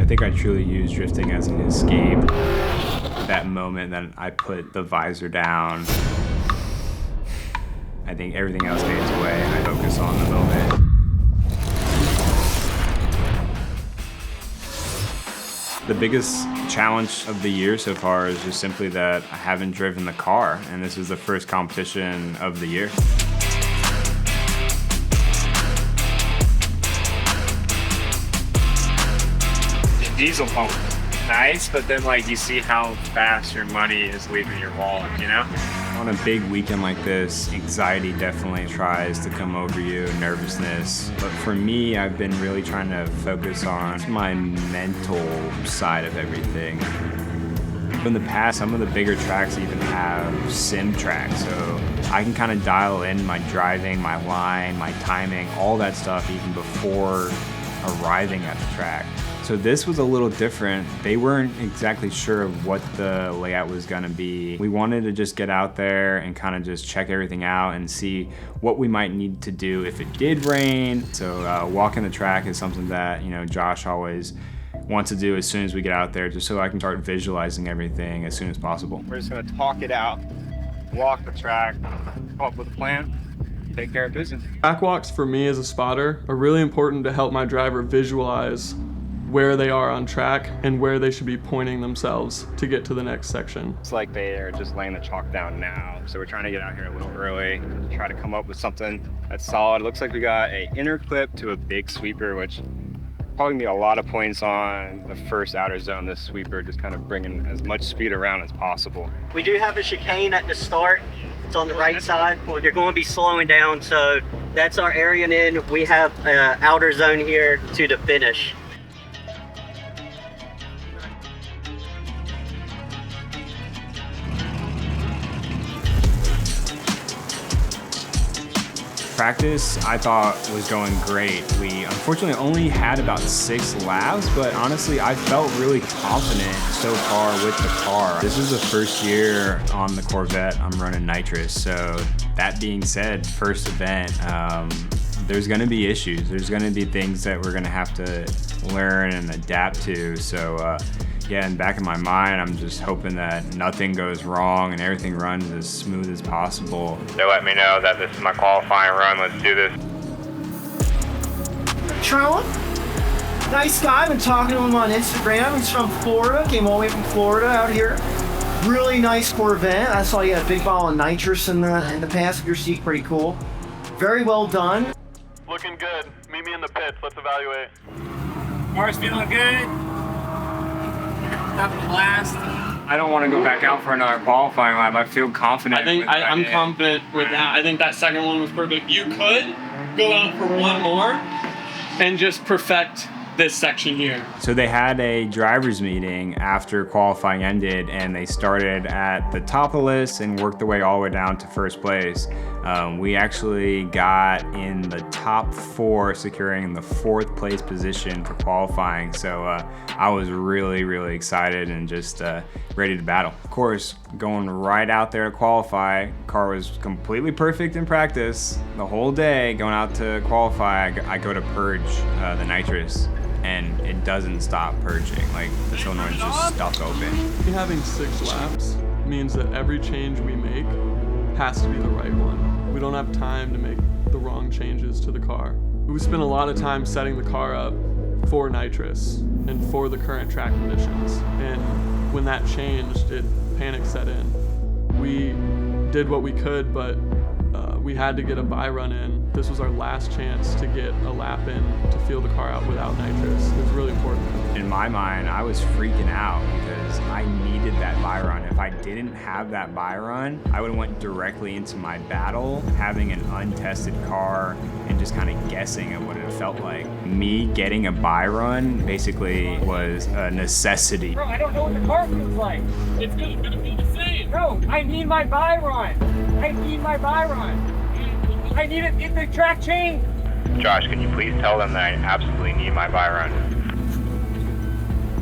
think I truly used drifting as an escape. That moment that I put the visor down, I think everything else fades away and I focus on the moment. The biggest challenge of the year so far is just simply that I haven't driven the car, and this is the first competition of the year. The diesel pump, nice, but then like you see how fast your money is leaving your wallet, you know? On a big weekend like this, anxiety definitely tries to come over you, nervousness. But for me, I've been really trying to focus on my mental side of everything. In the past, some of the bigger tracks even have sim tracks, so I can kind of dial in my driving, my line, my timing, all that stuff even before arriving at the track. So this was a little different. They weren't exactly sure of what the layout was gonna be. We wanted to just get out there and kind of just check everything out and see what we might need to do if it did rain. So walking the track is something that, you know, Josh always wants to do as soon as we get out there, just so I can start visualizing everything as soon as possible. We're just gonna talk it out, walk the track, come up with a plan, take care of business. Track walks for me as a spotter are really important to help my driver visualize where they are on track and where they should be pointing themselves to get to the next section. It's like they are just laying the chalk down now. So we're trying to get out here a little early to try to come up with something that's solid. It looks like we got a inner clip to a big sweeper, which probably gonna be a lot of points on the first outer zone. This sweeper just kind of bringing as much speed around as possible. We do have a chicane at the start. It's on the right side. You're going to be slowing down, so that's our area, and then we have an outer zone here to the finish. Practice, I thought, was going great. We unfortunately only had about 6 laps, but honestly, I felt really confident so far with the car. This is the first year on the Corvette I'm running nitrous, so that being said, first event, there's gonna be issues. There's gonna be things that we're gonna have to learn and adapt to, so yeah, in the back of my mind, I'm just hoping that nothing goes wrong and everything runs as smooth as possible. They let me know that this is my qualifying run. Let's do this. Cotrone, nice guy. I've been talking to him on Instagram. He's from Florida. Came all the way from Florida out here. Really nice Corvette. I saw you had a big bottle of nitrous in the passenger seat. Pretty cool. Very well done. Looking good. Meet me in the pits. Let's evaluate. Car's feeling good. Having a blast. I don't want to go back out for another qualifying lap. I feel confident. I'm confident with that. I think that second one was perfect. You could go out for one more and just perfect this section here. So they had a driver's meeting after qualifying ended, and they started at the top of the list and worked their way all the way down to first place. We actually got in the top 4, securing the 4th place position for qualifying. So I was really, really excited and just ready to battle. Of course, going right out there to qualify, car was completely perfect in practice. The whole day going out to qualify, I go to purge the nitrous, and it doesn't stop purging. Like, the solenoid is just stuck open. Having 6 laps means that every change we make has to be the right one. We don't have time to make the wrong changes to the car. We spent a lot of time setting the car up for nitrous and for the current track conditions. And when that changed, panic set in. We did what we could, but we had to get a buy run in. This was our last chance to get a lap in to feel the car out without nitrous. It was really important. In my mind, I was freaking out because I needed that buy run. If I didn't have that buy run, I would have went directly into my battle, having an untested car and just kind of guessing at what it felt like. Me getting a buy run basically was a necessity. Bro, I don't know what the car feels like. It's gonna be the same. Bro, I need my buy run. I need my buy run. I need it in the track change. Josh, can you please tell them that I absolutely need my buy run?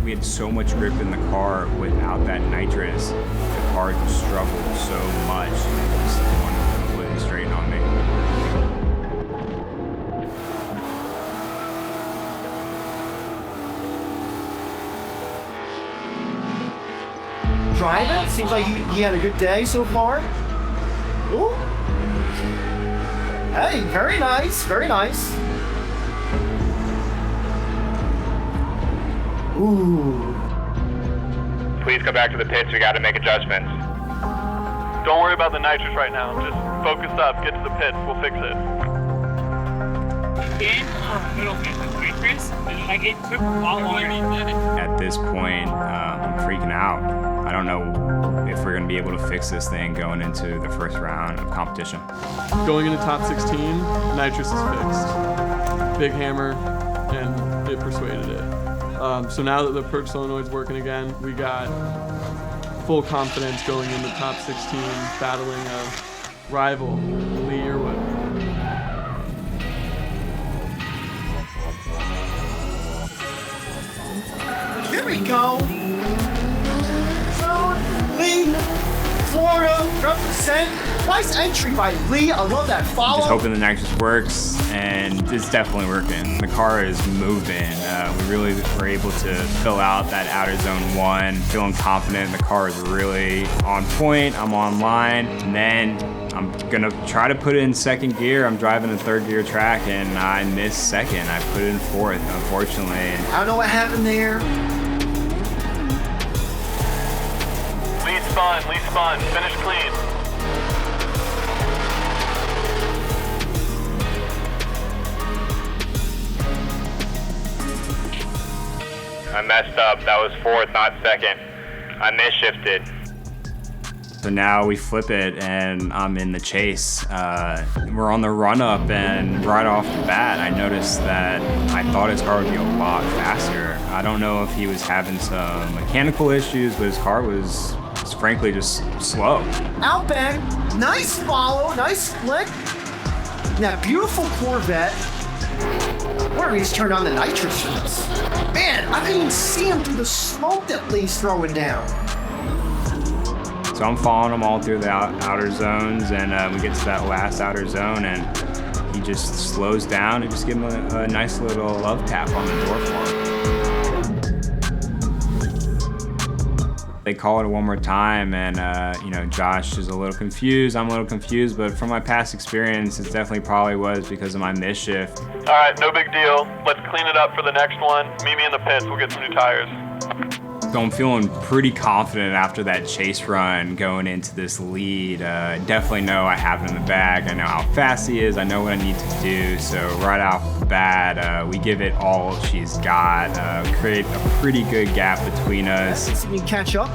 We had so much grip in the car without that nitrous. The car just struggled so much, and it just wanted completely straighten on me. driving. Seems like he had a good day so far. Ooh. Hey, very nice, very nice. Ooh. Please come back to the pits. We got to make adjustments. Don't worry about the nitrous right now. Just focus up. Get to the pits. We'll fix it. In our middle nitrous, like it took a lot longer than it did. At this point, I'm freaking out. I don't know if we're going to be able to fix this thing going into the first round of competition. Going into top 16, nitrous is fixed. Big hammer, and it persuaded it. So now that the perch solenoid's working again, we got full confidence going into top 16, battling a rival, Lee Yearwood. Here we go. Lee, Florida, represent. Nice entry by Lee. I love that follow. Just hoping the nitrous works, and it's definitely working. The car is moving. We really were able to fill out that outer zone 1, feeling confident. The car is really on point. I'm on line, and then I'm gonna try to put it in second gear. I'm driving a third gear track, and I missed second. I put it in fourth, unfortunately. I don't know what happened there. Lead spun, finish clean. I messed up. That was fourth, not second. I misshifted. So now we flip it, and I'm in the chase. We're on the run up, and right off the bat, I noticed that I thought his car would be a lot faster. I don't know if he was having some mechanical issues, but his car was frankly just slow. Outback, nice follow, nice flick. That beautiful Corvette. Where he's turned on the nitrous for this. Man, I didn't even see him through the smoke that Lee's throwing down. So I'm following him all through the outer zones, and we get to that last outer zone, and he just slows down and just give him a nice little love tap on the door for him. They call it one more time, and Josh is a little confused. I'm a little confused, but from my past experience, it definitely probably was because of my misshift. All right, no big deal. Let's clean it up for the next one. Meet me in the pits. We'll get some new tires. So I'm feeling pretty confident after that chase run going into this lead. Definitely know I have it in the bag. I know how fast he is. I know what I need to do. So right off the bat, we give it all she's got. Create a pretty good gap between us. Let's see if we can catch up.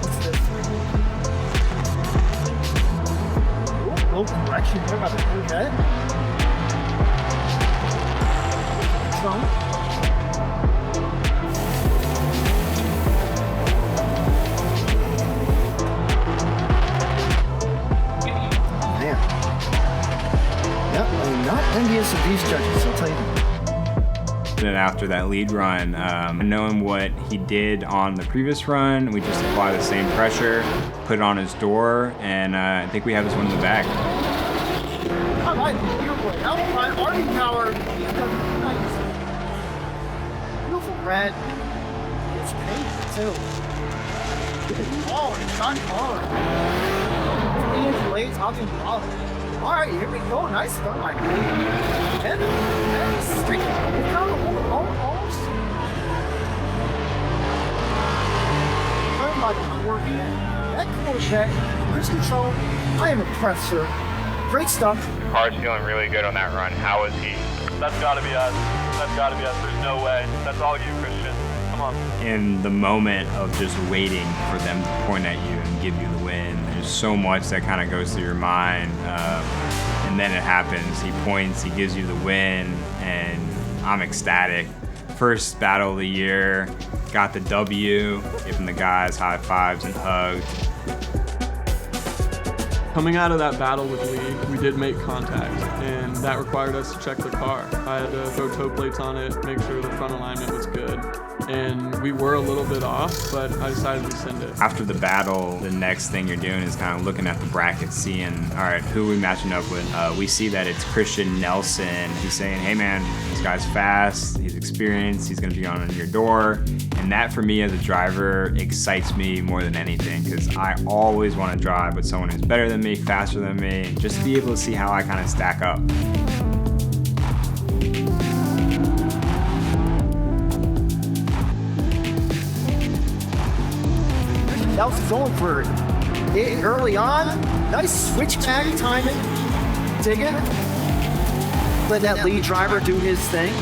Oh, correction there by the Corvette. Not envious of these judges, I'll tell you. And after that lead run, knowing what he did on the previous run, we just apply the same pressure, put it on his door, and I think we have this one in the bag. I like it. Beautiful. Outside RV power. Nice. Beautiful red. It's pink too. Oh, it's not hard. 3-inch blades, hopping off. All right, here we go. Nice start, my man. And streak. Almost. Turn like working. That Corvette, cruise control. I am impressed, sir. Great stuff. The car's feeling really good on that run. How is he? That's got to be us. That's got to be us. There's no way. That's all you, Christian. Come on. In the moment of just waiting for them to point at you and give you the win, there's so much that kind of goes through your mind. And then it happens. He points, he gives you the win, and I'm ecstatic. First battle of the year, got the W, giving the guys high fives and hugs. Coming out of that battle with Lee, we did make contact, and that required us to check the car. I had to throw toe plates on it, make sure the front alignment was good, and we were a little bit off, but I decided to send it. After the battle, the next thing you're doing is kind of looking at the bracket, seeing, all right, who are we matching up with? We see that it's Christian Nelson. He's saying, hey man, this guy's fast, he's experienced, he's gonna be on your door. And that for me as a driver excites me more than anything, because I always want to drive with someone who's better than me, faster than me, just to be able to see how I kind of stack up. Nelson's going for it early on. Nice switchback timing. Dig it. Let that lead driver do his thing.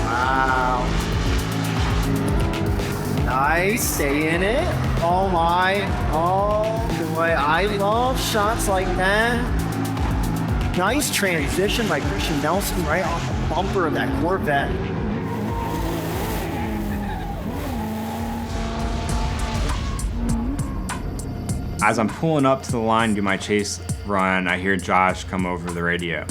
Wow. Nice. Stay in it. Oh my. Oh boy. I love shots like that. Nice transition by Christian Nelson right off the bumper of that Corvette. As I'm pulling up to the line to do my chase run, I hear Josh come over the radio.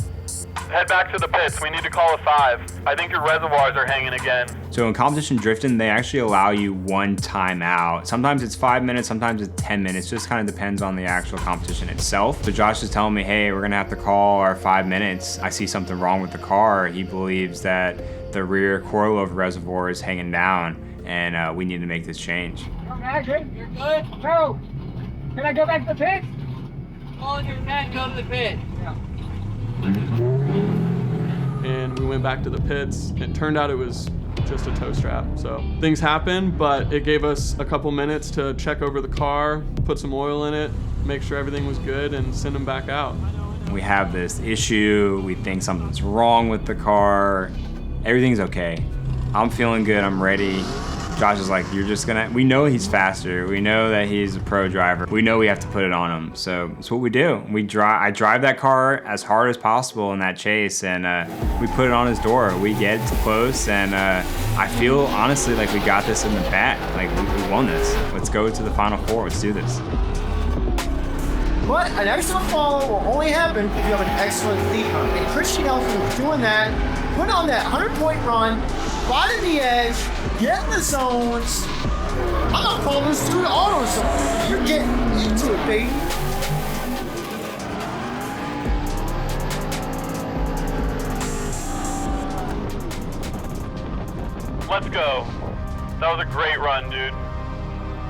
Head back to the pits. We need to call a 5. I think your reservoirs are hanging again. So in competition drifting, they actually allow you one timeout. Sometimes it's 5 minutes, sometimes it's 10 minutes. Just kind of depends on the actual competition itself. So Josh is telling me, hey, we're gonna have to call our 5 minutes. I see something wrong with the car. He believes that the rear coilover reservoir is hanging down, and we need to make this change. Imagine, you're good. Go. Can I go back to the pit? All your men go to the pit. Yeah. And we went back to the pits. It turned out it was just a tow strap. So things happened, but it gave us a couple minutes to check over the car, put some oil in it, make sure everything was good, and send them back out. We have this issue. We think something's wrong with the car. Everything's okay. I'm feeling good. I'm ready. Josh is like, you're just gonna, we know he's faster. We know that he's a pro driver. We know we have to put it on him. So it's what we do. I drive that car as hard as possible in that chase, and we put it on his door. We get close, and I feel honestly like we got this in the bag. Like we won this. Let's go to the Final Four. Let's do this. But an excellent follow will only happen if you have an excellent lead run. And Christian Nelson was doing that, put on that 100-point run, riding the edge, getting the zones. I'm not calling this dude auto zone. You're getting into it, baby. Let's go. That was a great run, dude.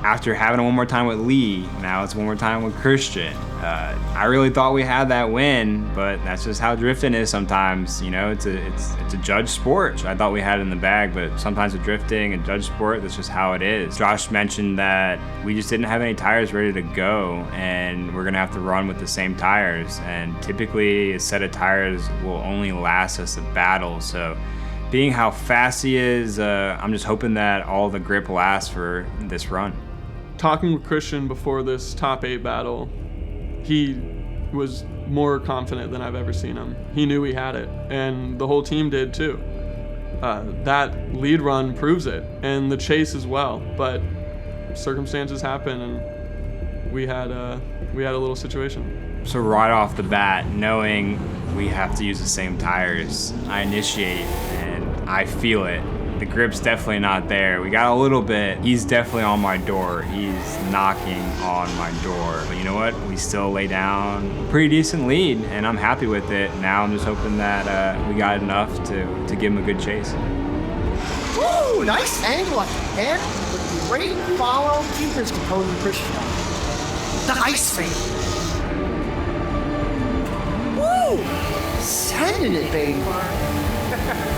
After having it one more time with Lee, now it's one more time with Christian. I really thought we had that win, but that's just how drifting is sometimes. You know, it's a judge sport. I thought we had it in the bag, but sometimes with drifting and judge sport, that's just how it is. Josh mentioned that we just didn't have any tires ready to go, and we're gonna have to run with the same tires. And typically, a set of tires will only last us a battle. So, being how fast he is, I'm just hoping that all the grip lasts for this run. Talking with Christian before this top 8 battle, he was more confident than I've ever seen him. He knew he had it, and the whole team did too. That lead run proves it, and the chase as well. But circumstances happen, and we had a little situation. So right off the bat, knowing we have to use the same tires, I initiate and I feel it. The grip's definitely not there. We got a little bit. He's definitely on my door. He's knocking on my door. But you know what? We still lay down a pretty decent lead, and I'm happy with it. Now I'm just hoping that we got enough to give him a good chase. Woo! Nice angle at the end. With great follow. Keepers composing Christian. Nice fade. Woo! Sending it, baby.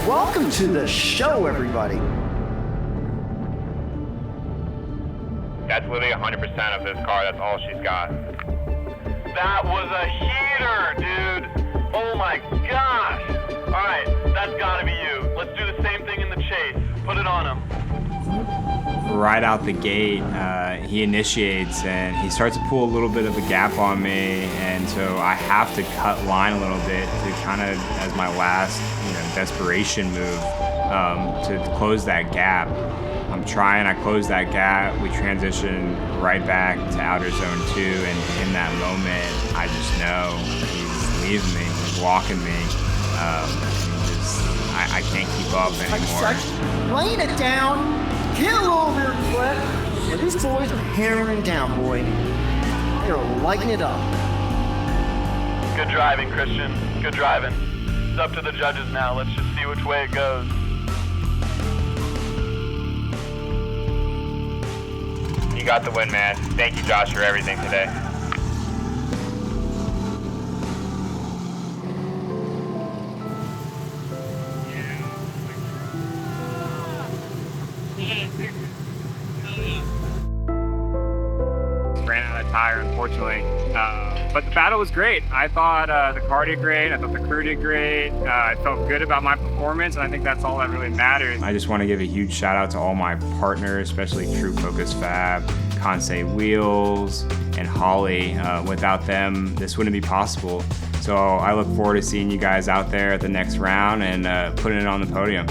Welcome to the show, everybody. That's literally 100% of this car. That's all she's got. That was a heater, dude. Oh my gosh. All right, that's gotta be you. Let's do the same thing in the chase. Put it on him. Right out the gate, he initiates and he starts to pull a little bit of a gap on me, and so I have to cut line a little bit to kind of, as my last, desperation move, to close that gap. I'm trying, I close that gap, we transition right back to outer zone 2, and in that moment, I just know he's leaving me, he's walking me, I can't keep up anymore. Laying it down, get a little rear clip, and these boys are hammering down, boy. They're lighting it up. Good driving, Christian. Good driving. It's up to the judges now. Let's just see which way it goes. You got the win, man. Thank you, Josh, for everything today. Ran out of tire, unfortunately. But the battle was great. I thought the car did great. I thought the crew did great. I felt good about my performance, and I think that's all that really matters. I just want to give a huge shout out to all my partners, especially True Focus Fab, Kansei Wheels, and Holly. Without them, this wouldn't be possible. So I look forward to seeing you guys out there at the next round and putting it on the podium.